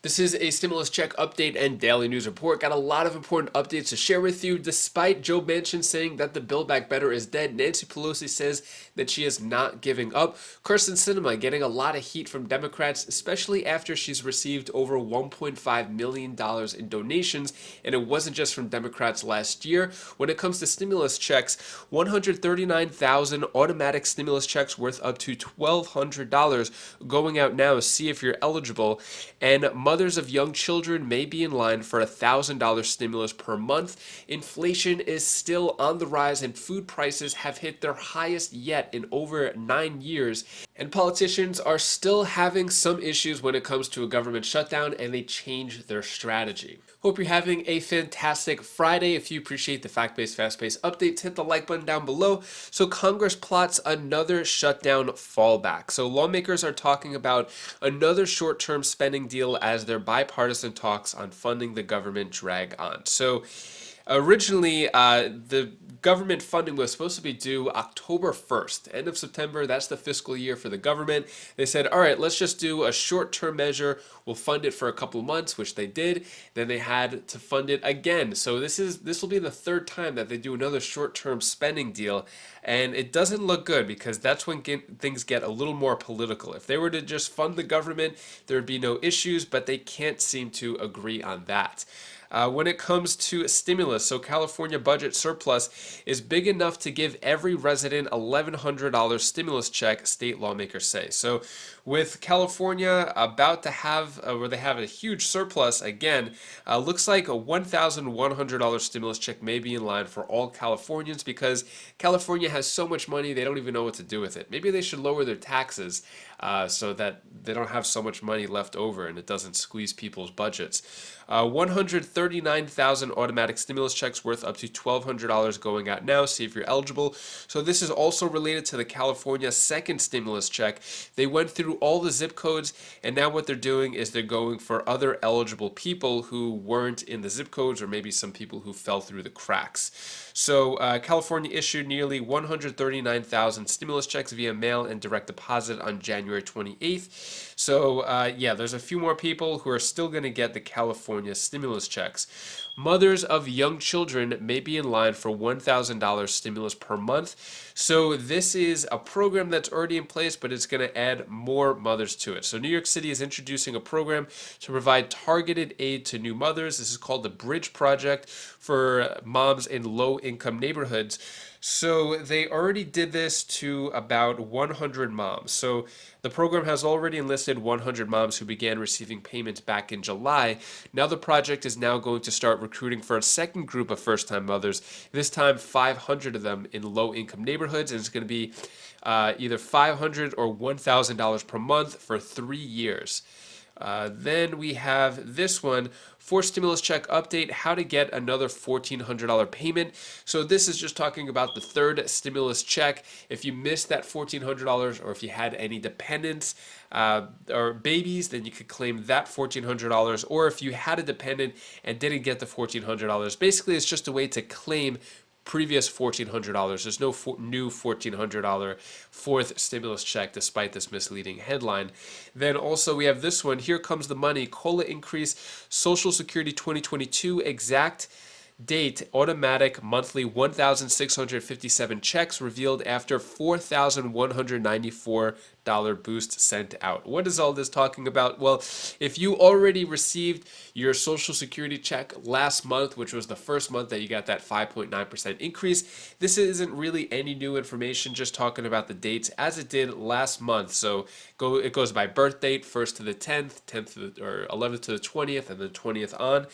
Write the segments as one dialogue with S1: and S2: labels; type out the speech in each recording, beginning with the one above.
S1: This is a stimulus check update and daily news report. Got a lot of important updates to share with you. Despite Joe Manchin saying that the Build Back Better is dead, Nancy Pelosi says that she is not giving up. Kirsten Sinema getting a lot of heat from Democrats, especially after she's received over $1.5 million in donations, and it wasn't just from Democrats last year. When it comes to stimulus checks, 139,000 automatic stimulus checks worth up to $1,200 going out now. See if you're eligible. And mothers of young children may be in line for a $1,000 stimulus per month. Inflation is still on the rise and food prices have hit their highest yet in over 9 years. And politicians are still having some issues when it comes to a government shutdown, and they change their strategy. Hope you're having a fantastic Friday. If you appreciate the fact-based, fast-paced updates, hit the like button down below. So Congress plots another shutdown fallback. So lawmakers are talking about another short-term spending deal as their bipartisan talks on funding the government drag on. So originally, the government funding was supposed to be due October 1st, end of September. That's the fiscal year for the government. They said, all right, let's just do a short-term measure. We'll fund it for a couple months, which they did. Then they had to fund it again. So this will be the third time that they do another short-term spending deal. And it doesn't look good because that's when things get a little more political. If they were to just fund the government, there would be no issues, but they can't seem to agree on that. When it comes to stimulus, so California budget surplus is big enough to give every resident $1,100 stimulus check, state lawmakers say. So with California about to have, where they have a huge surplus again, looks like a $1,100 stimulus check may be in line for all Californians because California has so much money they don't even know what to do with it. Maybe they should lower their taxes so that they don't have so much money left over and it doesn't squeeze people's budgets. 139,000 automatic stimulus checks worth up to $1,200 going out now. See if you're eligible. So this is also related to the California second stimulus check. They went through all the zip codes, and now what they're doing is they're going for other eligible people who weren't in the zip codes, or maybe some people who fell through the cracks. So California issued nearly 139,000 stimulus checks via mail and direct deposit on January 28th. So yeah, there's a few more people who are still going to get the California stimulus checks. Mothers of young children may be in line for $1,000 stimulus per month. So this is a program that's already in place, but it's going to add more mothers to it. So New York City is introducing a program to provide targeted aid to new mothers. This is called the Bridge Project for moms in low-income neighborhoods. So they already did this to about 100 moms. So the program has already enlisted 100 moms who began receiving payments back in July. Now the project is now going to start recruiting for a second group of first-time mothers, this time 500 of them in low-income neighborhoods, and it's going to be either $500 or $1,000 per month for 3 years. Then we have this one, for stimulus check update, how to get another $1,400 payment. So this is just talking about the third stimulus check. If you missed that $1,400 or if you had any dependents or babies, then you could claim that $1,400. Or if you had a dependent and didn't get the $1,400, basically it's just a way to claim previous $1,400. There's no new $1,400 fourth stimulus check despite this misleading headline. Then also we have this one, here comes the money, COLA increase, Social Security 2022 exact date, automatic monthly 1,657 checks revealed after $4,194 boost sent out. What is all this talking about? Well, if you already received your Social Security check last month, which was the first month that you got that 5.9% increase, this isn't really any new information, just talking about the dates as it did last month. So it goes by birth date, 1st to the 10th, 10th to the, or 11th to the 20th, and then 20th on.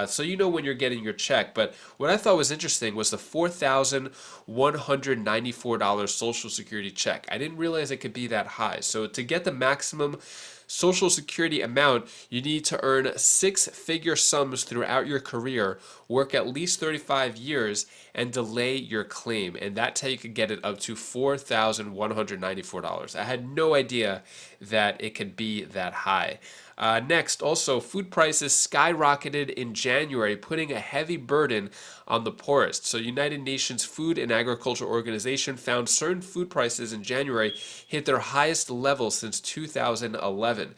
S1: So you know when you're getting your check. But what I thought was interesting was the $4,194 Social Security check. I didn't realize it could be that high. So to get the maximum Social Security amount, you need to earn six-figure sums throughout your career, work at least 35 years, and delay your claim. And that's how you could get it up to $4,194. I had no idea that it could be that high. Next, also, food prices skyrocketed in January, putting a heavy burden on the poorest. So, United Nations Food and Agriculture Organization found certain food prices in January hit their highest level since 2011.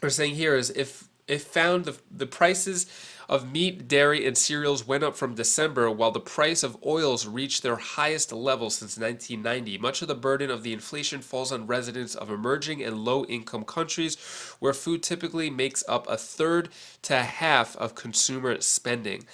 S1: We're saying here is if found the prices of meat, dairy, and cereals went up from December, while the price of oils reached their highest level since 1990. Much of the burden of the inflation falls on residents of emerging and low-income countries, where food typically makes up a third to half of consumer spending.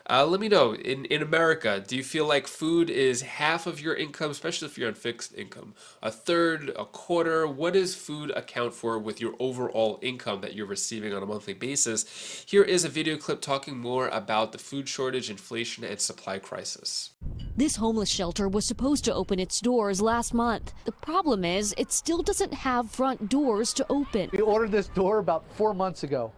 S1: Let me know, in America, do you feel like food is half of your income, especially if you're on fixed income? A third, a quarter? What does food account for with your overall income that you're receiving on a monthly basis? Here is a video clip talking more about the food shortage, inflation, and supply crisis.
S2: This homeless shelter was supposed to open its doors last month. The problem is it still doesn't have front doors to open.
S3: We ordered this door about 4 months ago.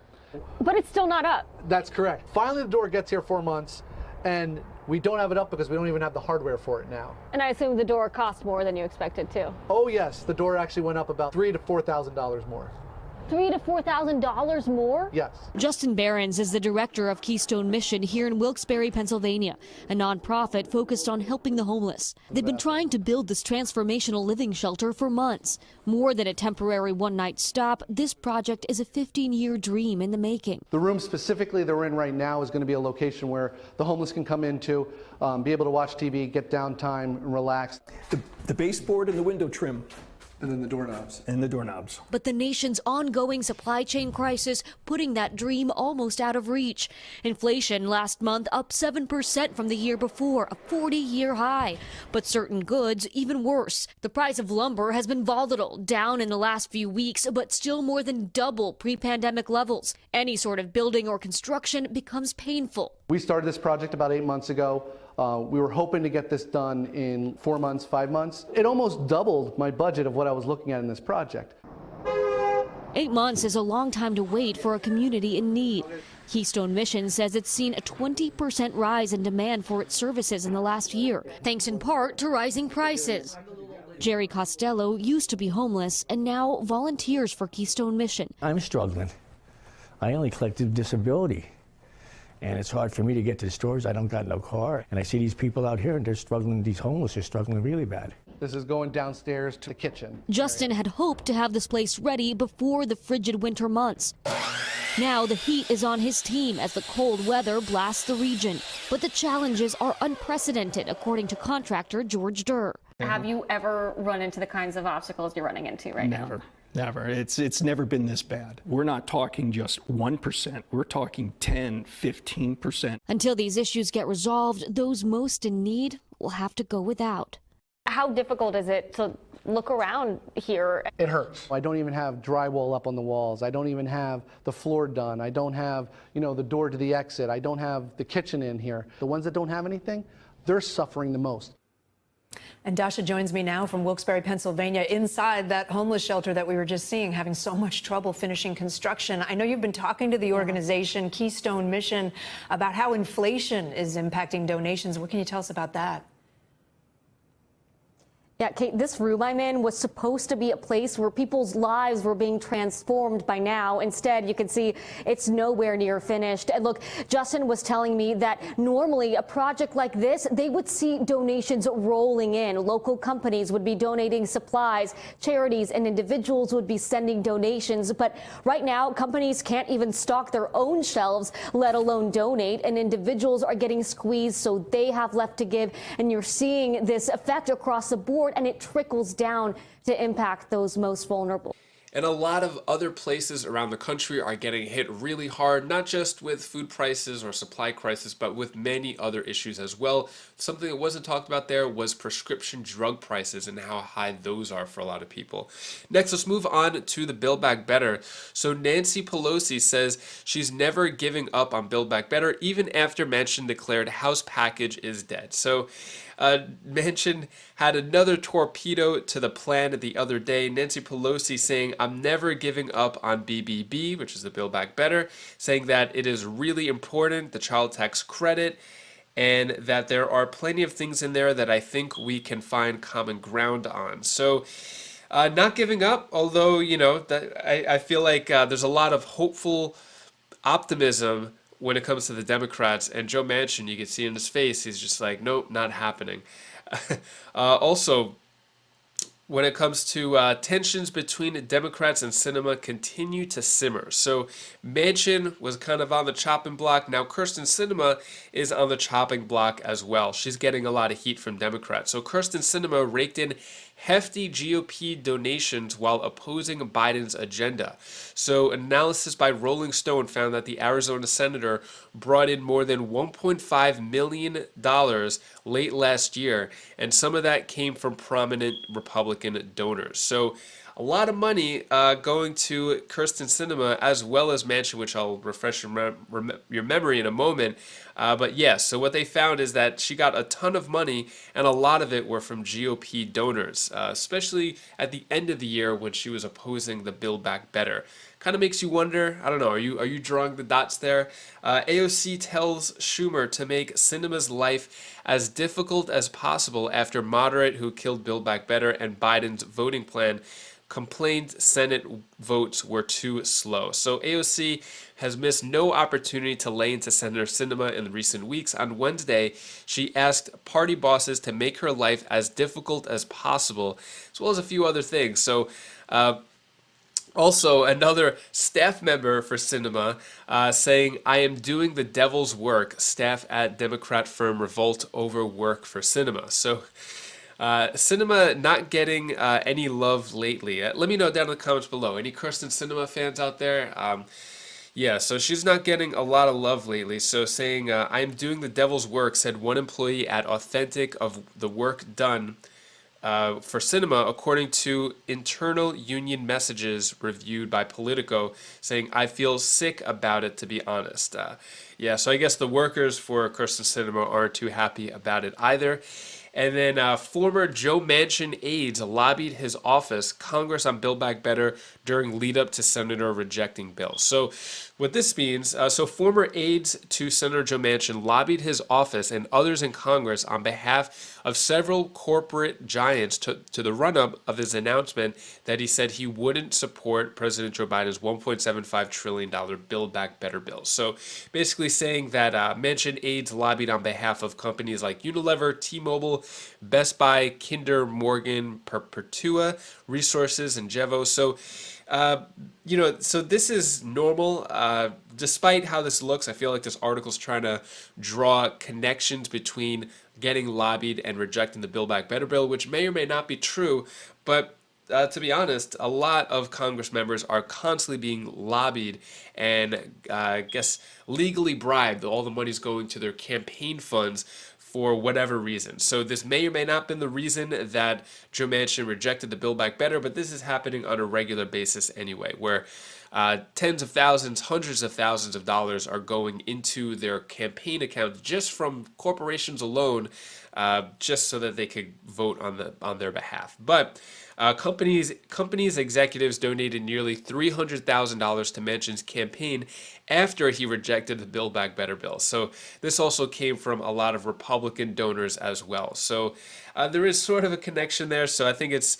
S4: But it's still not up.
S3: That's correct. Finally, the door gets here 4 months, and we don't have it up because we don't even have the hardware for it now.
S4: And I assume the door cost more than you expected too.
S3: Oh yes, the door actually went up about $3,000 to $4,000 more.
S4: $3,000 to $4,000 more?
S3: Yes.
S2: Justin Behrens is the director of Keystone Mission here in Wilkes-Barre, Pennsylvania, a nonprofit focused on helping the homeless. They've been trying to build this transformational living shelter for months. More than a temporary one-night stop, this project is a 15-year dream in the making.
S3: The room specifically that we're in right now is going to be a location where the homeless can come into, be able to watch TV, get downtime, and relax.
S5: The baseboard and the window trim.
S3: And then the doorknobs.
S5: And the doorknobs.
S2: But the nation's ongoing supply chain crisis putting that dream almost out of reach. Inflation last month up 7% from the year before, a 40-year high. But certain goods even worse. The price of lumber has been volatile, down in the last few weeks, but still more than double pre-pandemic levels. Any sort of building or construction becomes painful.
S3: We started this project about 8 months ago. We were hoping to get this done in 4 months, 5 months. It almost doubled my budget of what I was looking at in this project.
S2: 8 months is a long time to wait for a community in need. Keystone Mission says it's seen a 20% rise in demand for its services in the last year, thanks in part to rising prices. Jerry Costello used to be homeless and now volunteers for Keystone Mission.
S6: I'm struggling. I only collected disability. And it's hard for me to get to the stores. I don't got no car. And I see these people out here and they're struggling, these homeless are struggling really bad.
S3: This is going downstairs to the kitchen.
S2: Justin had hoped to have this place ready before the frigid winter months. Now the heat is on his team as the cold weather blasts the region. But the challenges are unprecedented, according to contractor George Durr.
S4: Have you ever run into the kinds of obstacles you're running into right now?
S5: Never. It's never been this bad. We're not talking just 1%. We're talking 10, 15%.
S2: Until these issues get resolved, those most in need will have to go without.
S4: How difficult is it to look around here?
S3: It hurts. I don't even have drywall up on the walls. I don't even have the floor done. I don't have, the door to the exit. I don't have the kitchen in here. The ones that don't have anything, they're suffering the most.
S7: And Dasha joins me now from Wilkes-Barre, Pennsylvania, inside that homeless shelter that we were just seeing, having so much trouble finishing construction. I know you've been talking to the organization Keystone Mission about how inflation is impacting donations. What can you tell us about that?
S4: Yeah, Kate, this room I'm in was supposed to be a place where people's lives were being transformed by now. Instead, you can see it's nowhere near finished. And look, Justin was telling me that normally a project like this, they would see donations rolling in. Local companies would be donating supplies, charities and individuals would be sending donations. But right now, companies can't even stock their own shelves, let alone donate. And individuals are getting squeezed, so they have left to give. And you're seeing this effect across the board, and it trickles down to impact those most vulnerable.
S1: And a lot of other places around the country are getting hit really hard, not just with food prices or supply crisis, but with many other issues as well. Something that wasn't talked about there was prescription drug prices and how high those are for a lot of people. Next, let's move on to the Build Back Better. So Nancy Pelosi says she's never giving up on Build Back Better, even after Manchin declared House package is dead. So Manchin had another torpedo to the plan the other day. Nancy Pelosi saying, "I'm never giving up on BBB," which is the Build Back Better, saying that it is really important, the child tax credit, and that there are plenty of things in there that I think we can find common ground on. So not giving up, although, I feel like there's a lot of hopeful optimism when it comes to the Democrats. And Joe Manchin, you can see in his face, he's just like, nope, not happening. Also, when it comes to tensions between Democrats and Sinema continue to simmer. So Manchin was kind of on the chopping block. Now Kirsten Sinema is on the chopping block as well. She's getting a lot of heat from Democrats. So Kirsten Sinema raked in hefty GOP donations while opposing Biden's agenda. So analysis by Rolling Stone found that the Arizona senator brought in more than $1.5 million late last year, and some of that came from prominent Republican donors. So a lot of money going to Kirsten Sinema as well as Manchin, which I'll refresh your memory in a moment. But yes, so what they found is that she got a ton of money, and a lot of it were from GOP donors, especially at the end of the year when she was opposing the Build Back Better. Kind of makes you wonder. I don't know. Are you drawing the dots there? AOC tells Schumer to make Sinema's life as difficult as possible after moderate who killed Build Back Better and Biden's voting plan complained Senate votes were too slow. So AOC has missed no opportunity to lay into Senator Sinema in recent weeks. On Wednesday, she asked party bosses to make her life as difficult as possible, as well as a few other things. So also, another staff member for Sinema saying, "I am doing the devil's work," staff at Democrat firm Revolt overwork for Sinema. So Sinema not getting any love lately. Let me know down in the comments below. Any Kirsten Sinema fans out there? Yeah, so she's not getting a lot of love lately. So saying, "I am doing the devil's work," said one employee at Authentic of the work done for Sinema, according to internal union messages reviewed by Politico, saying, "I feel sick about it, to be honest." Yeah, so I guess the workers for Kirsten Sinema aren't too happy about it either. And then former Joe Manchin aides lobbied his office, Congress, on Build Back Better during lead up to Senator rejecting bills. So what this means, so former aides to Senator Joe Manchin lobbied his office and others in Congress on behalf of several corporate giants to the run-up of his announcement that he said he wouldn't support President Joe Biden's $1.75 trillion Build Back Better bill. So basically saying that Manchin aides lobbied on behalf of companies like Unilever, T-Mobile, Best Buy, Kinder Morgan, Perpetua Resources, and Jevo. So so this is normal. Despite how this looks, I feel like this article's trying to draw connections between getting lobbied and rejecting the Build Back Better bill, which may or may not be true. But to be honest, a lot of Congress members are constantly being lobbied and I guess legally bribed. All the money's going to their campaign funds for whatever reason. So this may or may not have been the reason that Joe Manchin rejected the Build Back Better, but this is happening on a regular basis anyway, where tens of thousands, hundreds of thousands of dollars are going into their campaign accounts just from corporations alone, just so that they could vote on their behalf. But companies executives donated nearly $300,000 to Manchin's campaign after he rejected the Build Back Better bill. So this also came from a lot of Republican donors as well. So there is sort of a connection there. So I think it's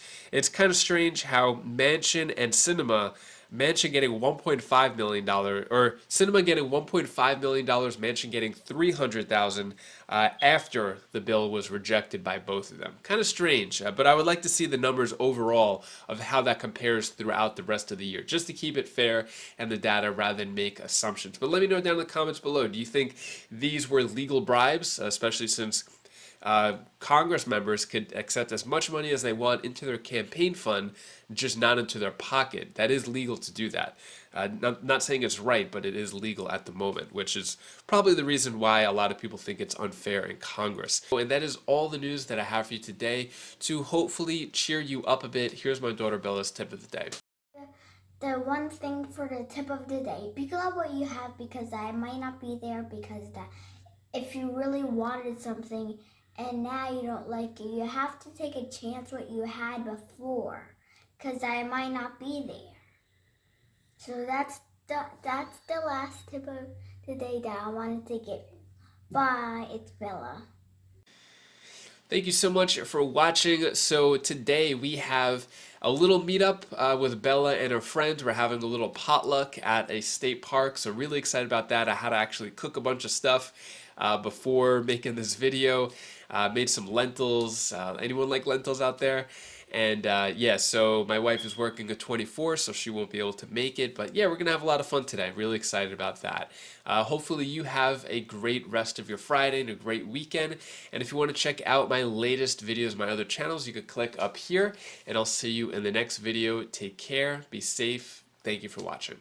S1: kind of strange how Manchin and Sinema, Manchin getting $1.5 million, or Sinema getting $1.5 million, Manchin getting $300,000 after the bill was rejected by both of them. Kind of strange, but I would like to see the numbers overall of how that compares throughout the rest of the year, just to keep it fair and the data rather than make assumptions. But let me know down in the comments below, do you think these were legal bribes, especially since Congress members could accept as much money as they want into their campaign fund, just not into their pocket? That is legal to do that. Not saying it's right, but it is legal at the moment, which is probably the reason why a lot of people think it's unfair in Congress. And that is all the news that I have for you today to hopefully cheer you up a bit. Here's my daughter Bella's tip of the day.
S8: The one thing for the tip of the day, be glad what you have, because I might not be there, because if you really wanted something and now you don't like it, you have to take a chance what you had before, because I might not be there. So that's the last tip of the day that I wanted to give. Bye, it's Bella.
S1: Thank you so much for watching. So today we have a little meetup with Bella and her friends. We're having a little potluck at a state park, so really excited about that. I had to actually cook a bunch of stuff before making this video. Made some lentils. Anyone like lentils out there? And yeah, so my wife is working a 24, so she won't be able to make it. But yeah, we're going to have a lot of fun today. Really excited about that. Hopefully you have a great rest of your Friday and a great weekend. And if you want to check out my latest videos, my other channels, you could click up here. And I'll see you in the next video. Take care. Be safe. Thank you for watching.